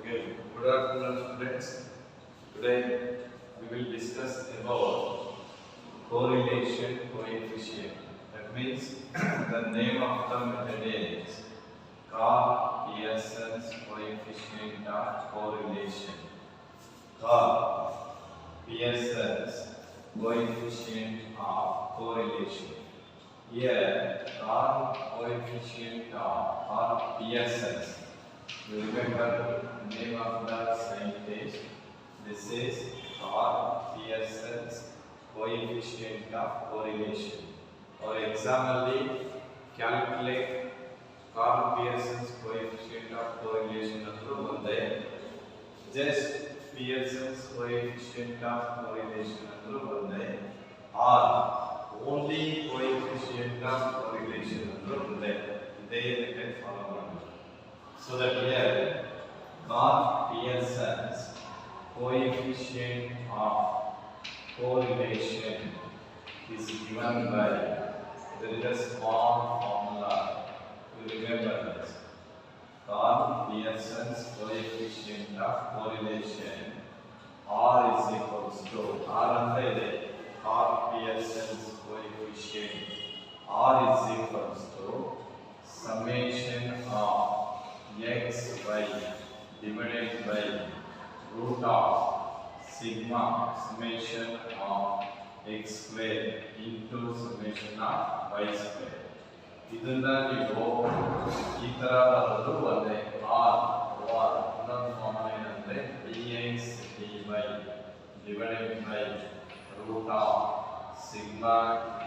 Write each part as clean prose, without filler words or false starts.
Okay, good afternoon friends. Today we will discuss about correlation coefficient. That means the name of the method is Carl-Pearson's coefficient of correlation. Carl-Pearson's coefficient of correlation. Here, Carl-coefficient of Carl-Pearson's. You remember the name of the scientist. This is Carl-Pearson's coefficient of correlation. Our example calculate Carl-Pearson's coefficient of correlation अंदर बंदे just Pearson's coefficient of correlation अंदर बंदे or only coefficient of correlation अंदर बंदे they can follow. So that here Carl-Pearson's coefficient of correlation is given by, there is a small formula to remember this. Carl-Pearson's coefficient of correlation R is equals to R under Carl-Pearson's coefficient R is equals to summation of x y divided by root of sigma summation of x square into summation of y square. ಇದನ್ನ ನೀವು ಈ ತರ ಬರೆದು ಒಂದೇ r ಇನ್ನೊಂದು formula ಏನಂದ್ರೆ dx dy divided by root of sigma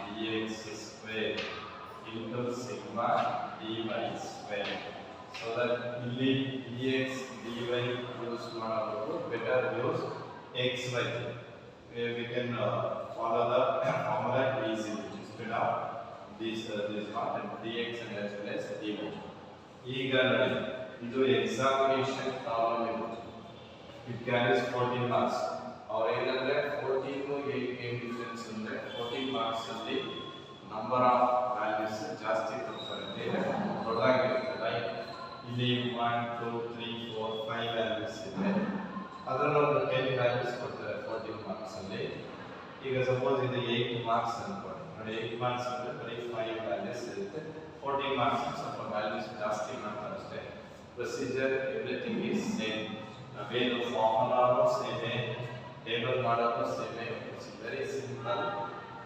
dx square into sigma dy square. So that ಇಲ್ಲಿ dx dy use ಮಾಡಬಹುದು, better use xy. We can follow the formula easily instead of this part and dx and as well as dy. ಈಗ ನೋಡಿ ಇದು examination problem ಇದೆ. It carries 14 marks. ಅವ್ರು ಏನಂದ್ರೆ 14 to 8 ಏನ್ difference ಅಂದ್ರೆ 14 ಮಾರ್ಕ್ಸ್ ಅಲ್ಲಿ ನಂಬರ್ ಆಫ್ ವ್ಯಾಲ್ಯೂಸ್ ಜಾಸ್ತಿ ಕೊಡ್ತಾರೆ ಅಂದ್ರೆ ದೊಡ್ಡದಾಗಿರುತ್ತೆ. ಲೈಕ್ ಇಲ್ಲಿ 1 2 3 4 5 ವ್ಯಾಲ್ಯೂಸ್ ಇದೆ, ಅದರಲ್ಲಿ ಒಂದು 10 ವ್ಯಾಲ್ಯೂಸ್ ಕೊಡ್ತಾರೆ 14 ಮಾರ್ಕ್ಸ್ ಅಲ್ಲಿ. ಈಗ ಸಪೋಸ್ ಇದು 8 ಮಾರ್ಕ್ಸ್ ಅನ್ಕೊಳ್ಳಿ, ನೋಡಿ 8 ಮಾರ್ಕ್ಸ್ ಅಂದ್ರೆ ಬರೀ 5 ವ್ಯಾಲ್ಯೂಸ್ ಇರುತ್ತೆ. 14 ಮಾರ್ಕ್ಸ್ ಸ್ವಲ್ಪ ವ್ಯಾಲ್ಯೂಸ್ ಜಾಸ್ತಿ ಮಾಡ್ತಾರೆ ಅಷ್ಟೇ. Procedure everything is same. ನಾವೇನು ಫಾರ್ಮುಲಾನು ಸೇಮೇ, ಟೇಬಲ್ ಮಾಡೋದು ಸೇಮೇ. It's very simple.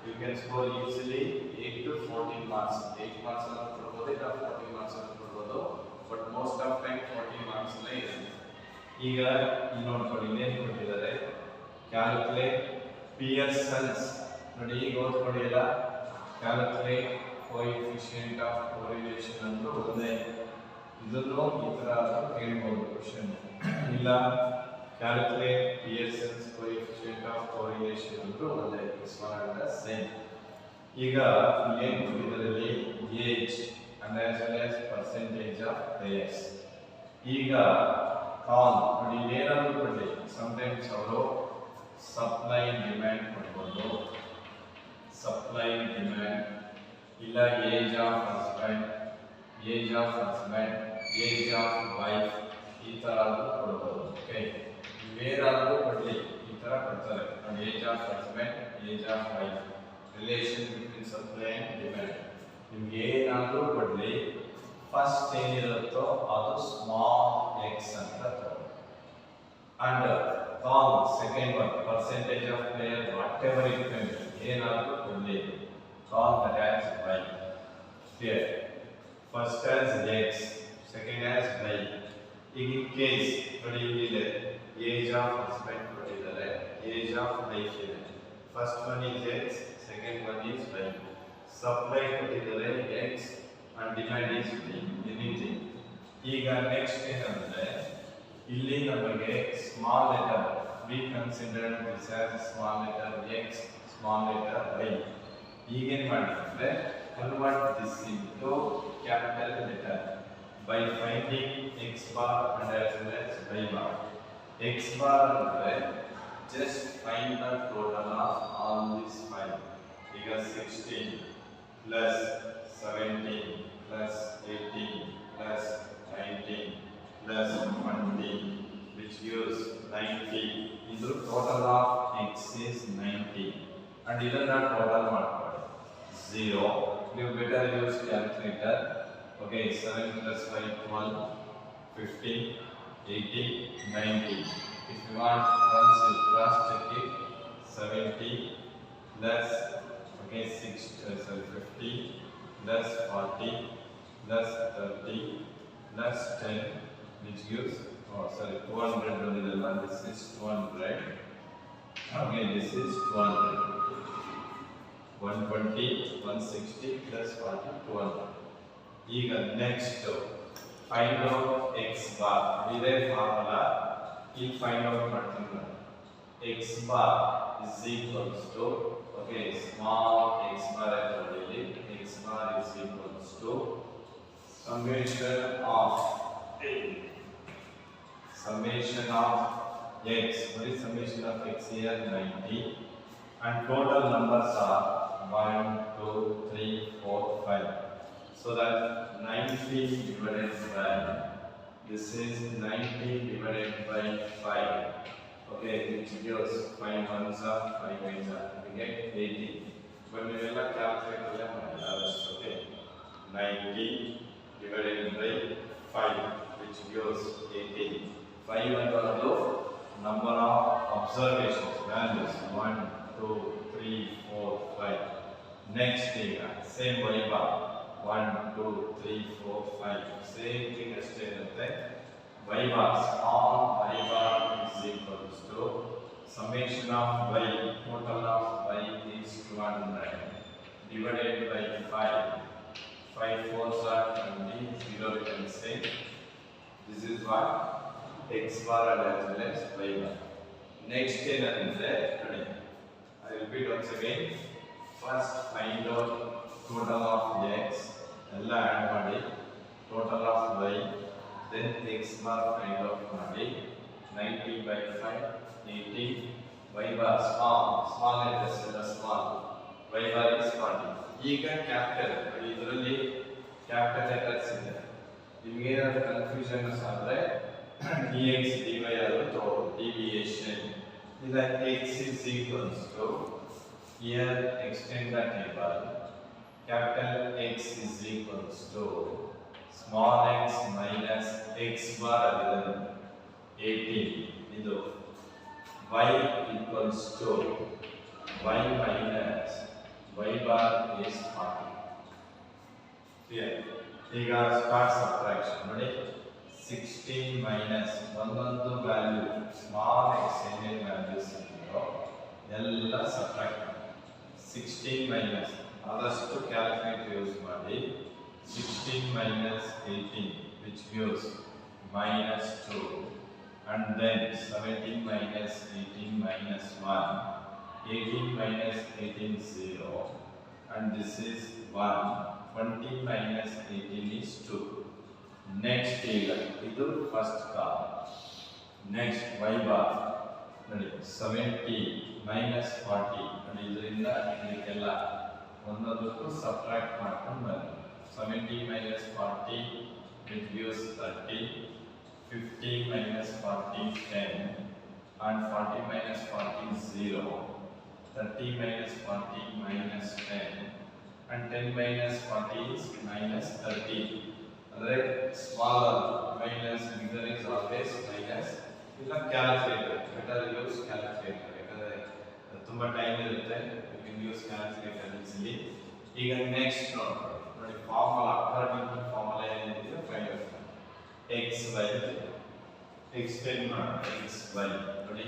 You can score easily 8 to 14 marks. 8 marks ಅನ್ನು ಕೊಡ್ಬೋದು, ಇಲ್ಲ 14 ಮಾರ್ಕ್ಸ್ ಅನ್ನು ಕೊಡ್ಬೋದು, but most of time 14 marks ಅಲ್ಲೇ ಇರುತ್ತೆ. ಈಗ ಇಲ್ಲಿ ನೋಡ್ಕೊಳ್ಳಿ, ಇನ್ನೇನು ಕೊಟ್ಟಿದ್ದಾರೆ, ಕ್ಯಾಲ್ಕುಲೇಟ್ ಪಿಯರ್ಸನ್ಸ್. ನೋಡಿ ಈಗ ಓದ್ಕೊಳ್ಳಿ ಎಲ್ಲ, ಕ್ಯಾಲ್ಕುಲೇಟ್ ಕೋಎಫಿಷಿಯಂಟ್ ಆಫ್ ಕೋರಿಲೇಷನ್ ಅಂತ ಒಂದೇ. ಇದನ್ನು ಈ ತರ ಕೇಳ್ಬೋದು ಕ್ವಶನ್. ಇಲ್ಲ calculate Pearson's coefficient of correlation ಅಂತ ಒಂದೇ. This one are the same. ಈಗ ಏನು ಕೊಟ್ಟಿದ್ದಾರೆ, age and as well as percentage of players. ಈಗ ಕಾಲ್ ನೋಡಿ ಏನಾದರೂ ಕೊಡಲಿ, ಸಮಟೈಮ್ಸ್ ಅವರು ಸಪ್ಲೈ ಡಿಮ್ಯಾಂಡ್ ಕೊಡ್ಬೋದು, ಸಪ್ಲೈ ಡಿಮ್ಯಾಂಡ್, ಇಲ್ಲ age of husband, age of husband, age of wife, ಈ ಥರ ಕೊಡ್ಬೋದು. ಓಕೆ, ಬೇರಾದರೂ ಕೊಡಲಿ ಈ ಥರ ಕೊಡ್ತಾರೆ ನೋಡಿ, age of husband, age of wife, relation between supply and demand. ನಿಮ್ಗೆ ಏನಾದರೂ ಕೊಡಲಿ, ಫಸ್ಟ್ ಏನಿರುತ್ತೋ ಅದು ಸ್ಮಾಲ್ ಎಕ್ಸ್ ಅಂತ ತಗೊಳ್ಳಿ. And call second one percentage of player whatever it can be, ಏನಾದರೂ ಕೊಡಲಿ, call that as Y. Clear? First as X, second as Y. ಈಗ in case ನೋಡಿ ಇಲ್ಲಿದೆ, ಏಜ್ ಆಫ್ ಹಸ್ಬೆಂಡ್ ಕೊಟ್ಟಿದ್ದಾರೆ, age of wife ಇದೆ. First one is X, second one is Y. Supply ಕೊಟ್ಟಿದ್ದಾರೆ X and demand is anything. ಈಗ next ಏನಂದ್ರೆ, ಇಲ್ಲಿ ನಮಗೆ small letter we considered this as small letter X, small letter Y. ಈಗೇನು ಮಾಡಿದ್ರೆ, convert this into capital letter by finding X bar and as well as Y bar. X bar ಅಂದ್ರೆ just find the total of all this 5. ಈಗ 16 plus 17 plus 18 plus 19 plus 20 which gives 90. This total of x is 90 and idana total ಮಾಡ್ಕೊಳ್ಳಿ 0. You better use calculator. Okay, 7 plus 5 12 15 18 19. If you want once you cross check it, 70 plus 50 plus 40 plus 30 plus 10, which gives 200. This is 200. Okay, this is 200. 120 160 plus 40 200. Now next find out x bar. This formula find out x bar is equals to small x bar x bar is equals to summation of x. What is summation of x here? 90. And total numbers are 1 2 3 4 5. So that 90 divided by this is 90 divided by 5. Okay, which gives 5 ones are 5 ones are. We get 80. When we will calculate the okay, 90 divided by 5, which gives 80. 5 and also number of observations values 1 2 3 4 5. Next thing, same y bar 1 2 3 4 5. Same thing as y bar, small y bar is equals to summation of y, total of y is 200 divided by 5. 5 4s are 20, 0 you can say. This is what x bar and as well as y bar. Next thing is today. I will repeat once again. First find out total of x, ella add ಮಾಡಿ total of y, then x bar find out ಮಾಡಿ 90 by 5 80, y bar small letters ಎಲ್ಲ small, y bar is 40. ಈಗ capital ಇದರಲ್ಲಿ capital letters ಇದೆ. ನಿಮಗೆ ಏನಾದರೂ confusions ಆದರೆ dx dy ಆದರೂ deviation. Is that x is equals to, here extend the table, capital X is equals to small x minus x bar 18. Idu y equals to y minus y bar is 40. Here ಈಗ start subtraction ನೋಡಿ. 16 minus ಒಂದೊಂದು value small x ಏನೇನು values ಇದೆಯೋ ಎಲ್ಲ subtract ಮಾಡಿ. 16 minus ಆದಷ್ಟು calculator use ಮಾಡಿ. 16 minus 18 which gives minus 2, and then 17 minus 18 minus 1, 18 minus 18 0, and this is 1. 20 minus 18 is 2. Next idu first column. Next y bar ನೋಡಿ 70 minus 40 ನೋಡಿ ಇದರಿಂದ ಇದಕ್ಕೆಲ್ಲ ಒಂದೊಂದಕ್ಕೂ ಸಬ್ಟ್ರಾಕ್ಟ್ ಮಾಡ್ಕೊಂಡು ಬನ್ನಿ. 70 minus 40 which gives 30, 50 minus 40 10, and 40 minus 40 0, 30 minus 40 minus 10, and 10 minus 40 is minus 30. Andre smaller minus bigger is always minus. Illa calculator, better use calculator because tumba time irutte, you can use calculator easily. Iga next ನೋಡಿ formula, according to formula ಏನಿದೆ find out x y extend ಮಾಡಿ x y ನೋಡಿ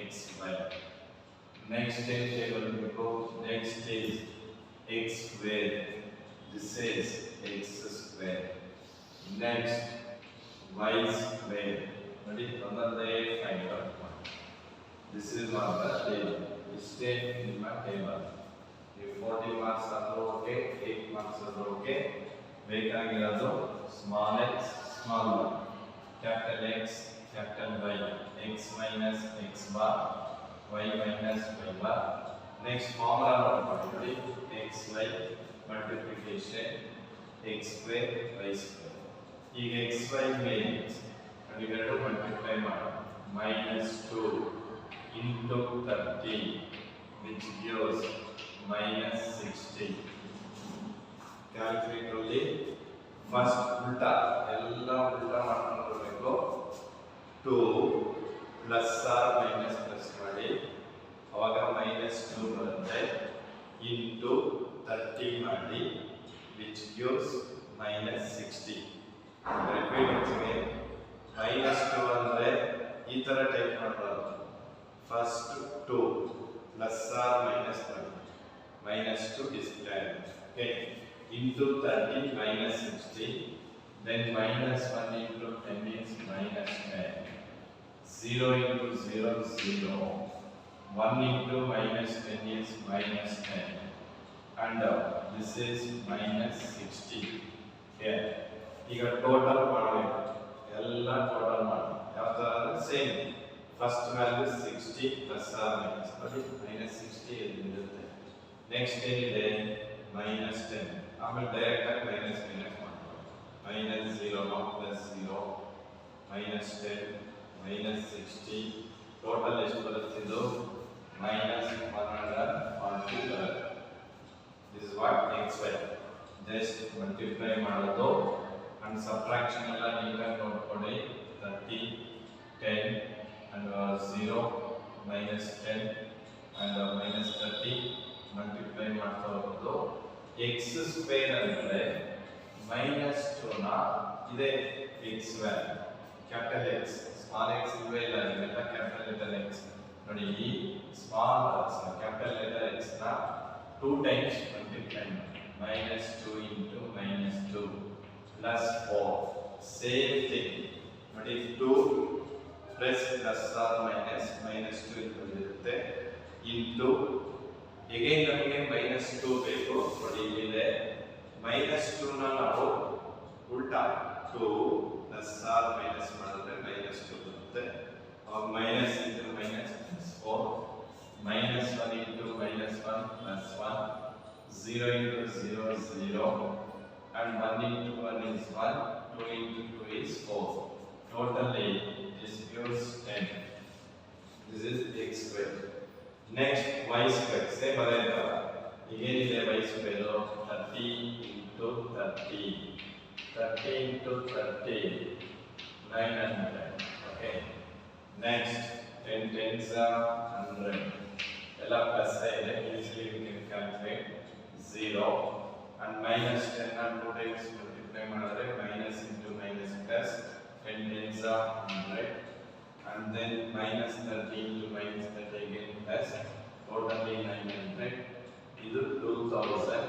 x y. Next table we go. Next is x square. This is x square. Next y square. Ready? Another find out. This is one the table. Stay in my table. If 40 marks are okay, 8 marks are okay. ಬೇಕಾಗಿರೋದು small x, small y, capital X, capital Y, x minus x bar, y minus y bar. Next formula ನೋಡಿ x y multiplication x square y square. ಈಗ x y ಮೇಲೆ ಇವೆರಡು multiply ಮಾಡೋಣ. minus 2 into 30 which gives minus 60. Calculator ಅಲ್ಲಿ first ಉಲ್ಟಾ ಎಲ್ಲ ಉಲ್ಟಾ ಮಾಡ್ಕೊಂಡು ಬರಬೇಕು. 2 plus or minus plus ಮಾಡಿ ಅವಾಗ minus 2 ಬರುತ್ತೆ into 30 ಮಾಡಿ which gives minus 60. Repeat once again. minus 2 ಅಂದ್ರೆ ಈ ತರ ಟೈಪ್ ಮಾಡಬಾರದು. first 2 plus or minus 1 minus 2 is blank. Okay, into 30 minus 60, then minus 1 into 10 is minus 10. 0 into 0 0, 1 into minus 10 is minus 10, and this is minus 60. Okay, ಈಗ total ಮಾಡಬೇಕು. ಎಲ್ಲ total ಮಾಡಿ ಯಾವ ತರ ಅಂದ್ರೆ same. First value 60 plus or minus ನೋಡಿ minus 60 ಇರುತ್ತೆ. Next ಏನಿದೆ minus 10, ಆಮೇಲೆ ಡೈರೆಕ್ಟ್ ಆಗಿ ಮೈನಸ್ ಮೈನಸ್ ಮಾಡ್ತೀವಿ. minus 0 plus 0 minus 10 minus 60, total ಎಷ್ಟು ಬರುತ್ತೆ ಇದು minus 140 ಬರುತ್ತೆ. This is what xy. Just multiply ಮಾಡೋದು and subtraction ಎಲ್ಲ ನೀಟಾಗಿ ನೋಡ್ಕೊಳ್ಳಿ. 30 10 and 0 minus 10 and minus 30 multiply ಮಾಡ್ತಾ ಹೋಗೋದು. x ಸ್ಕ್ವೇರ್ ಅಂದ್ರೆ minus 2 ನ ಇದೆ x value capital x, small x ಇಲ್ವೇ ಇಲ್ಲ, ಇವೆಲ್ಲ ಕ್ಯಾಪಿಟಲ್ ಲೆಟರ್ x. ನೋಡಿ ಈ ಸ್ಮಾಲ್ ಕ್ಯಾಪಿಟಲ್ ಲೆಟರ್ x ನ 2 ಟೈಮ್ಸ್ ಮಲ್ಟಿಪ್ಲೈ ಮಾಡಿ minus 2 into minus 2 plus 4, same thing. But if 2 plus plus or minus minus 2 ಇರುತ್ತೆ into again ನಮಗೆ minus 2 ಬೇಕು. ನೋಡಿ ಇಲ್ಲಿದೆ minus 2 ನ ನಾವು ಉಲ್ಟಾ 2 plus or minus ಮಾಡಿದ್ರೆ minus 2 ಬರುತ್ತೆ. ಅವಾಗ minus into minus plus 4, minus 1 into minus 1 plus 1, 0 into 0 0, and 1 into 1 is 1, 2 into 2 is 4. Totally this gives 10. This is x square. Next y square. Same ಬರೆಯೋಣ. again ಇದೆ y square 30 into 30. 30 into 30 900. Okay. Next 10 tens are 100. ಎಲ್ಲ plus ಇದೆ. easily we can calculate 0 and minus 10 and 2 times multiply ಮಾಡಿದ್ರೆ minus into minus plus 10 tens are 100, and then minus 30 into minus 30 again plus totally 900. ಇದು 2000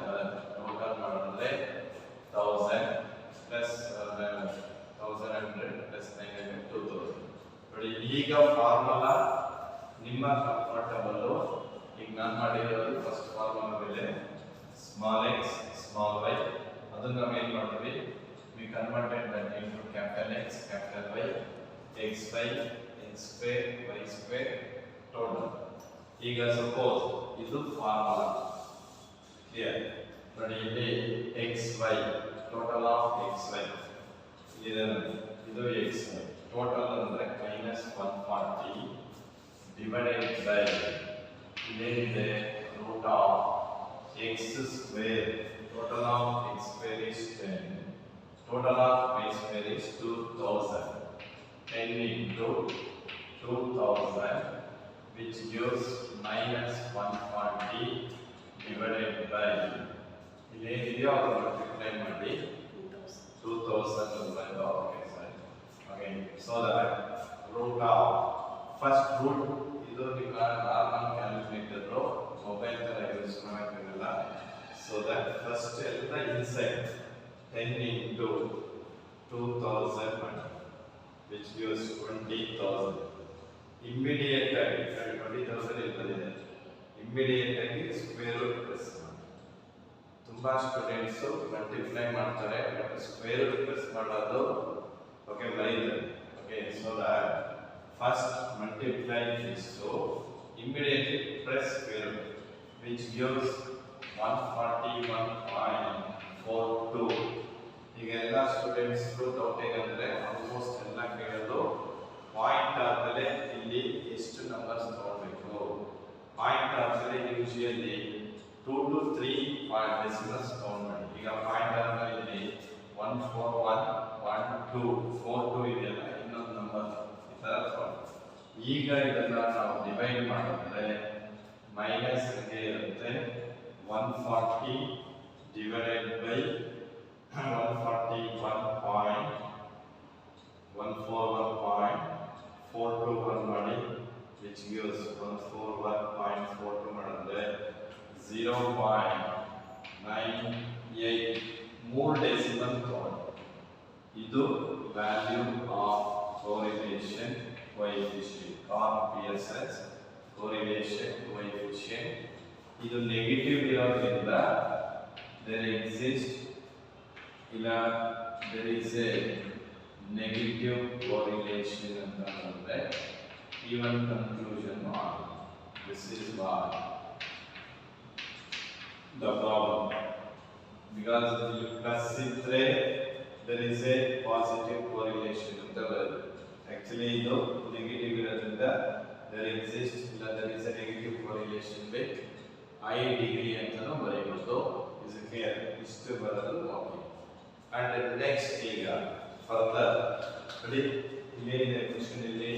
total ಮಾಡಿದ್ರೆ 1000 plus 1100 plus 900 2000. ನೋಡಿ ಈಗ formula ನಿಮ್ಮ comfortable. ಈಗ ನಾನು ಮಾಡಿರೋದು ಫಸ್ಟ್ ಫಾರ್ಮುಲಾ ಮೇಲೆ small x small y, ಅದನ್ನ ನಾವು ಏನು ಮಾಡ್ತೀವಿ, we converted that into capital X capital Y, xy x square y square total. ಈಗ ಸಪೋಸ್ ಇದು ಫಾರ್ಮುಲಾ ಕ್ಲಿಯರ್. ನೋಡಿ ಇಲ್ಲಿ xy ಟೋಟಲ್ ಆಫ್ xy ಇದು xy ಟೋಟಲ್ ಅಂದ್ರೆ -140 ಡಿವೈಡೆಡ್ ಬೈ ಇದೇನಿದೆ root of x square. Total of x square is 10. Total of y square is 2000. 10 into 2000 which gives -140 divided by ಇದೇನಿದೆಯೋ ಅದನ್ನು multiply ಮಾಡಿ 2000 ಬಂದು okay. So that root of first root ಇದು ನಿಮ್ಮ normal calculator mobile ತರ use ಮಾಡಕ್ಕಾಗಲ್ಲ. So that first ಎಲ್ಲ inside 10 into 2000 which gives 20,000. Immediate ಆಗಿ 20,000 ಇರ್ತದೆ. ಇಮಿಡಿಯೇಟ್ ಆಗಿ ಸ್ಕ್ವೇರ್ ರೂಟ್ ಪ್ಲಸ್ ಮಾಡಿ. ತುಂಬಾ ಸ್ಟೂಡೆಂಟ್ಸ್ ಮಲ್ಟಿಪ್ಲೈ ಮಾಡ್ತಾರೆ ಬಟ್ ಸ್ಕ್ವೇರ್ ರೂಟ್ ಪ್ಲಸ್ ಮಾಡೋದು ಓಕೆ ಬರೀತಾರೆ. Okay so that first multiply this to immediately press square root which gives 141.42. ಈಗ ಎಲ್ಲ ಸ್ಟೂಡೆಂಟ್ಸ್ ಡೌಟ್ ಏನಂದ್ರೆ ಆಲ್ಮೋಸ್ಟ್ ಎಲ್ಲ ಕೇಳೋದು ಪಾಯಿಂಟ್ ಆದ್ಮೇಲೆ ಯೂಶುವಲಿ 2 to 3 ಡೆಸಿಮಲ್ಸ್ ಕೌಂಟ್ ಮಾಡಿ. ಈಗ ಪಾಯಿಂಟ್ ಅಂದ್ರೆ ಇಲ್ಲಿ 141 1 2 4 2 ಇದೆಯಲ್ಲ ಇನ್ನೊಂದು ನಂಬರ್ ಈ ತರ ಕೌಂಟ್. ಈಗ ಇದನ್ನ ನಾವು ಡಿವೈಡ್ ಮಾಡಿದ್ರೆ ಮೈನಸ್ ಗೆ ಇರುತ್ತೆ 140 divided by 141.421 ಮಾಡಿ, which gives 141.42 ಮಾಡಿದ್ರೆ 0.98 ಮೂರು ಡೆಸಿಮಲ್ ಕೌಂಟ್. ಇದು value of correlation coefficient or PSS correlation coefficient. ಇದು ನೆಗೆಟಿವ್ ಇರೋದ್ರಿಂದ there is a negative correlation ಅಂತಂದ್ರೆ even conclusion on this is what the problem, because you plus itre there is a positive correlation ಅಂತ ಬರುತ್ತೆ. Actually ಇದು negative ಇರೋದ್ರಿಂದ there is a negative correlation with I degree ಅಂತಾನೂ ಬರೆಯಬಹುದು. Is it clear? ಇಷ್ಟು ಬರೋದು okay. And next ಈಗ further ನೋಡಿ ಇಲ್ಲೇನಿದೆ ಕ್ವೆಶ್ಚನ್ ಇಲ್ಲಿ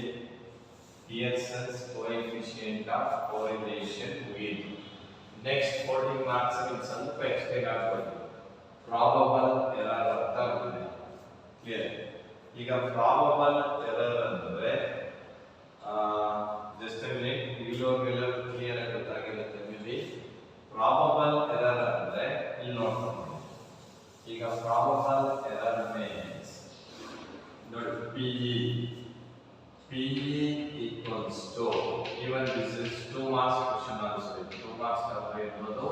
Pearson's coefficient of correlation with next 14 marks ಅಲ್ಲಿ ಸ್ವಲ್ಪ ಎಕ್ಸ್ಟೆಂಡ್ ಆಗಬಹುದು. probable error ಅಂತ ಬರುತ್ತೆ. ಕ್ಲಿಯರ್? ಈಗ probable error ಅಂದ್ರೆ just a minute ಇಲ್ಲೋಗೆಲ್ಲ ಕ್ಲಿಯರ್ ಆಗಿ ಗೊತ್ತಾಗಿರುತ್ತೆ. ಮೇಬಿ probable error ಅಂದ್ರೆ ಇಲ್ಲಿ ನೋಡ್ಕೊಂಡು ಈಗ probable error means ನೋಡಿ PE equals to, even this is 2 marks question also, 2 marks ಆದ್ರೆ ಇರ್ಬೋದು,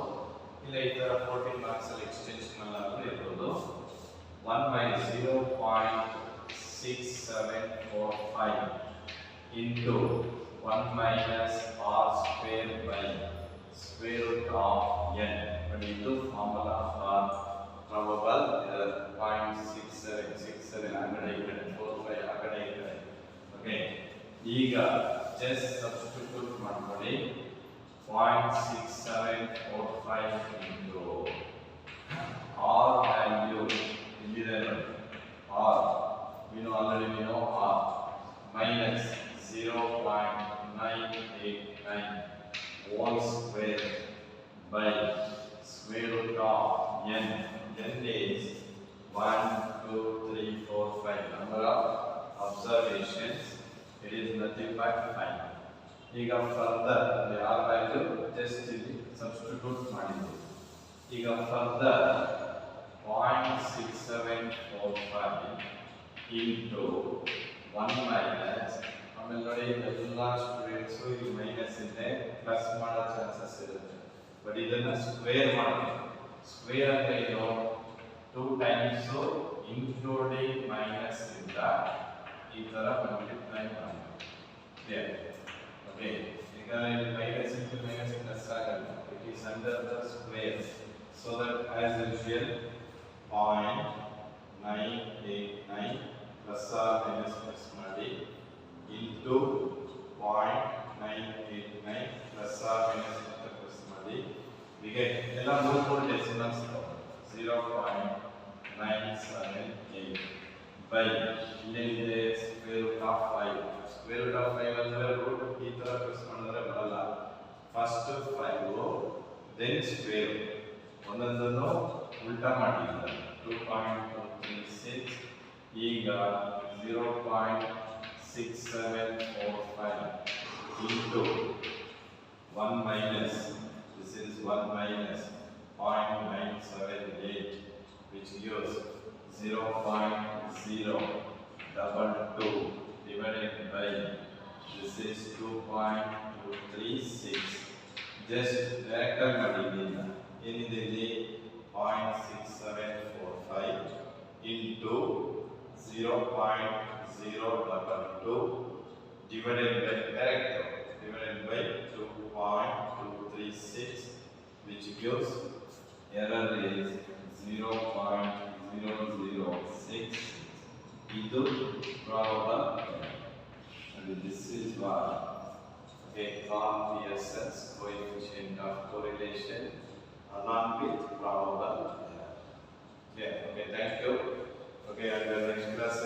ಇಲ್ಲ ಈ ತರ 14 marks ಅಲ್ಲಿ ಎಕ್ಸ್ಟೆನ್ಷನ್ ಆದ್ರೆ ಇರ್ಬೋದು. 1 by 0.6745 into 1 minus r square by square root of n. But ಇದು formula for probable error 0.6767 ಆಗಡೆ ಈ ಕಡೆ 45 ಆಗಡೆ ಈ ಕಡೆ. ಓಕೆ, ಈಗ ಜಸ್ಟ್ ಸಬ್ಸ್ಟಿಟ್ಯೂಟ್ ಮಾಡ್ಕೊಳ್ಳಿ. 0.6745 into r value ಇಲ್ಲಿದೆ ನೋಡಿ, r we know r minus 0.989 whole square by square root of n. N is 1 2 3 4 5 number of observations. It is nothing but 5. ಈಗ further r value just ಇಲ್ಲಿ substitute ಮಾಡಿದ್ವಿ. ಈಗ further 0.6745 into 1 minus, ಆಮೇಲೆ ನೋಡಿ ಎಲ್ಲ students ಇಲ್ಲಿ ಮೈನಸ್ ಇದೆ plus ಮಾಡೋ ಚಾನ್ಸಸ್ ಇರುತ್ತೆ, ಬಟ್ ಇದನ್ನ ಸ್ಕ್ವೇರ್ ಮಾಡಬೇಕು. ಸ್ಕ್ವೇರ್ ಅಂದ್ರೆ ಏನು, 2 ಟೈಮ್ಸ್ ಇನ್ಕ್ಲೂಡಿಂಗ್ ಮೈನಸ್ ಇಂದ ಈ ತರ ಮಲ್ಟಿಪ್ಲೈ ಮಾಡಬೇಕು. ಕ್ಲಿಯರ್? ಓಕೆ, ಈಗ ಇಲ್ಲಿ ಮೈನಸ್ ಇಂಟು ಮೈನಸ್ ಪ್ಲಸ್ ಆಗಲ್ಲ, it is under the square. So that as usual 0.989 plus or minus plus ಮಾಡಿ into 0.989 plus or minus plus ಮಾಡಿ ಹೀಗೆ ಎಲ್ಲ ಮೂರು ಡೆಸಿಮಲ್ಸ್ 0.978 by ಇಲ್ಲಿದೆ square root of 5. Square root of 5 ಅಂದ್ರೆ ರೂಟ್ ಈ ತರ ಪ್ಲಸ್ ಮಾಡಿದ್ರೆ ಬರಲ್ಲ. ಫಸ್ಟ್ 5 ದೆನ್ ಸ್ಕ್ವೇರ್, ಒಂದೊಂದನ್ನು ಉಲ್ಟಾ ಮಾಡಿದ್ದಾರೆ. 2.236 ಈಗ 0.6745 into 1 minus, this is 1 minus 0.978 which gives 0.022 divided by, this is 2.236. just direct ಮಾಡಿದ್ದೀನಿ. ಏನಿದೆ ಇಲ್ಲಿ 0.6745 into 0.022 divided by direct divided by 2.236 which gives error is 0.006. ಇದು probable and this is what, okay, Pearson's coefficient of along with probable error. Yeah, okay, thank you. Okay, and the next class